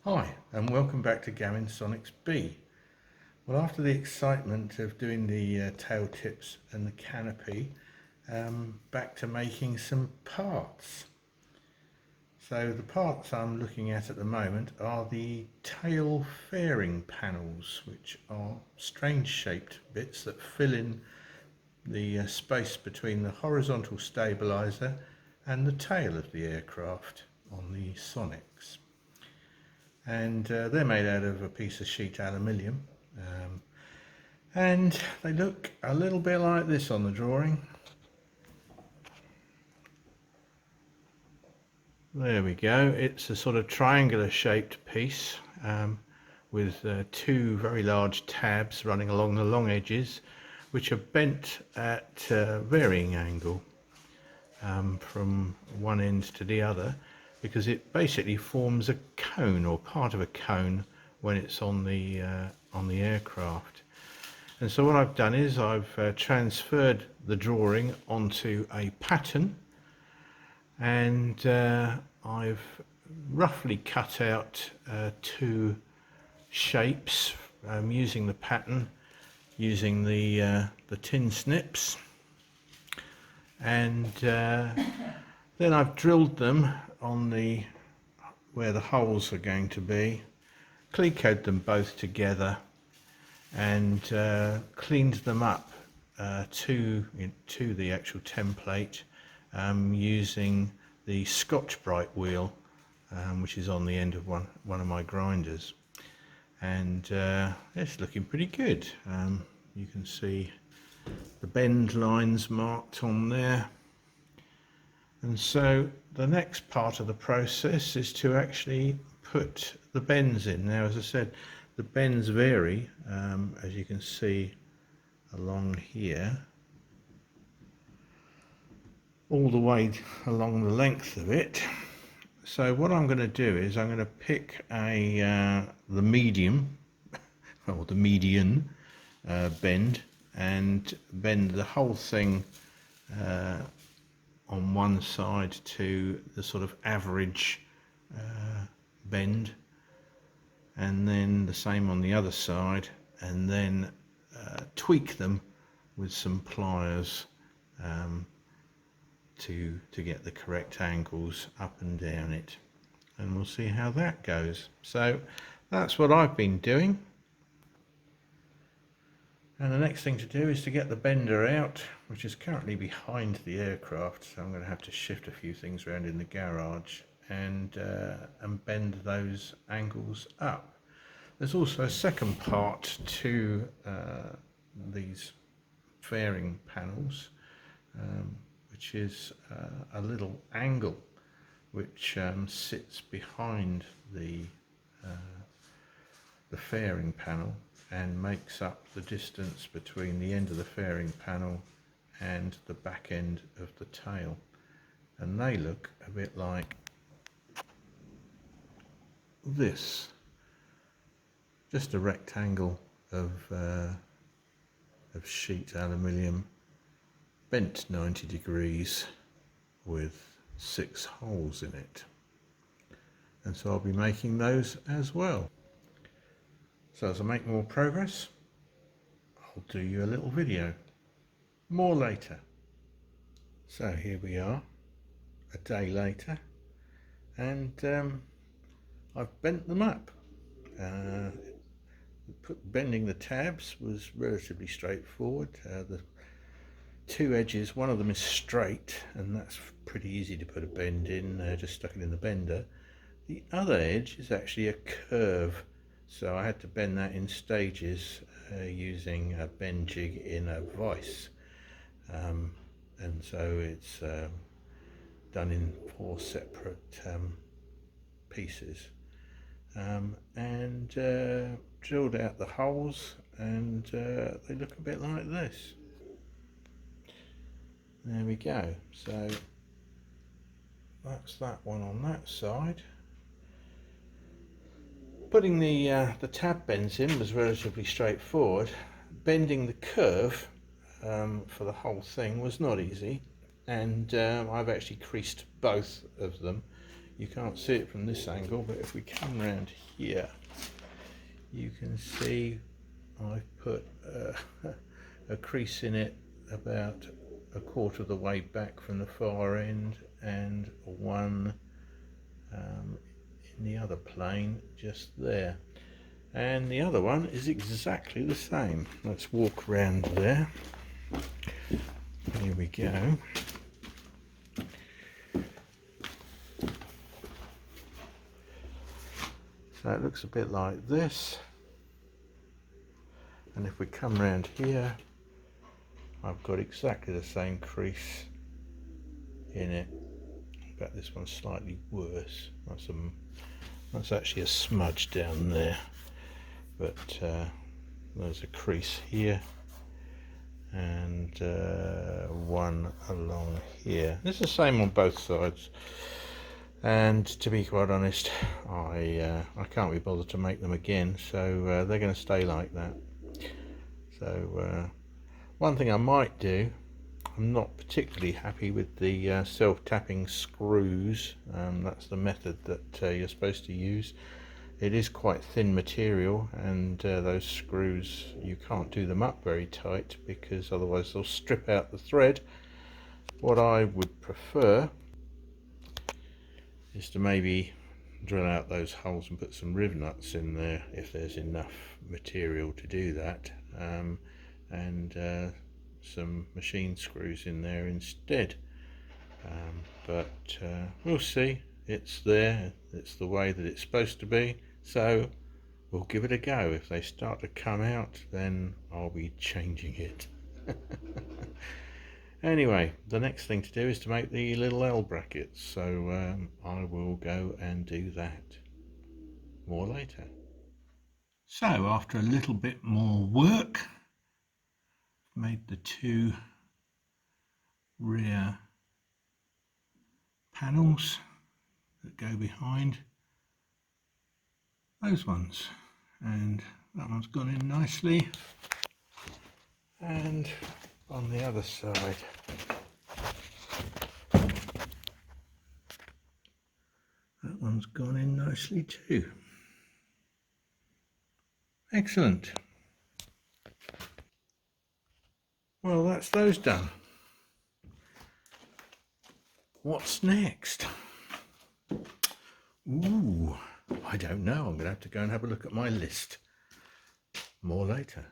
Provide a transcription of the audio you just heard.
Hi and welcome back to Gavin Sonex B. Well, after the excitement of doing the tail tips and the canopy, back to making some parts. So the parts I'm looking at the moment are the tail fairing panels, which are strange shaped bits that fill in the space between the horizontal stabilizer and the tail of the aircraft on the Sonex. And they're made out of a piece of sheet aluminium, and they look a little bit like this on the drawing. There we go. It's a sort of triangular shaped piece with two very large tabs running along the long edges, which are bent at varying angle from one end to the other, because it basically forms a cone or part of a cone when it's on the aircraft. And so what I've done is I've transferred the drawing onto a pattern, and I've roughly cut out two shapes using the pattern, using the tin snips, and then I've drilled them on where the holes are going to be, cleat-coated them both together, and cleaned them up to the actual template using the Scotch-Brite wheel, which is on the end of one of my grinders, and it's looking pretty good. You can see the bend lines marked on there. And so the next part of the process is to actually put the bends in. Now, as I said, the bends vary, as you can see along here, all the way along the length of it. So what I'm going to do is I'm going to pick the medium, or the median bend, and bend the whole thing on one side to the sort of average bend, and then the same on the other side, and then tweak them with some pliers to get the correct angles up and down it, and we'll see how that goes. So that's what I've been doing. And the next thing to do is to get the bender out, which is currently behind the aircraft, so I'm going to have to shift a few things around in the garage and bend those angles up. There's also a second part to these fairing panels, which is a little angle which sits behind the fairing panel and makes up the distance between the end of the fairing panel and the back end of the tail, and they look a bit like this, just a rectangle of sheet aluminium bent 90 degrees with 6 holes in it, and so I'll be making those as well. So as I make more progress, I'll do you a little video. More later. So here we are, a day later, and I've bent them up. Bending the tabs was relatively straightforward. The two edges, one of them is straight, and that's pretty easy to put a bend in, just stuck it in the bender. The other edge is actually a curve, so I had to bend that in stages using a bend jig in a vise, and so it's done in 4 separate pieces, and drilled out the holes, and they look a bit like this. There we go. So that's that one on that side. Putting the tab bends in was relatively straightforward. Bending the curve for the whole thing was not easy, and I've actually creased both of them you can't see it from this angle, but if we come round here, you can see I've put a crease in it about a quarter of the way back from the far end, and one in the other plane just there, and the other one is exactly the same. Let's walk round there. Here we go. So it looks a bit like this, and if we come round here, I've got exactly the same crease in it. In fact, this one's slightly worse. That's actually a smudge down there, but there's a crease here and one along here. It's the same on both sides, and to be quite honest, I can't be bothered to make them again, so they're going to stay like that. So one thing I might do, I'm not particularly happy with the self-tapping screws. That's the method that you're supposed to use. It is quite thin material, and those screws, you can't do them up very tight because otherwise they'll strip out the thread. What I would prefer is to maybe drill out those holes and put some riv nuts in there if there's enough material to do that, and some machine screws in there instead. But we'll see. It's there, it's the way that it's supposed to be, so we'll give it a go. If they start to come out, then I'll be changing it. Anyway, the next thing to do is to make the little L brackets, so I will go and do that. More later. So after a little bit more work, made the two rear panels that go behind those ones, and that one's gone in nicely, and on the other side that one's gone in nicely too. Excellent. Well, that's those done. What's next? Ooh, I don't know. I'm going to have to go and have a look at my list. More later.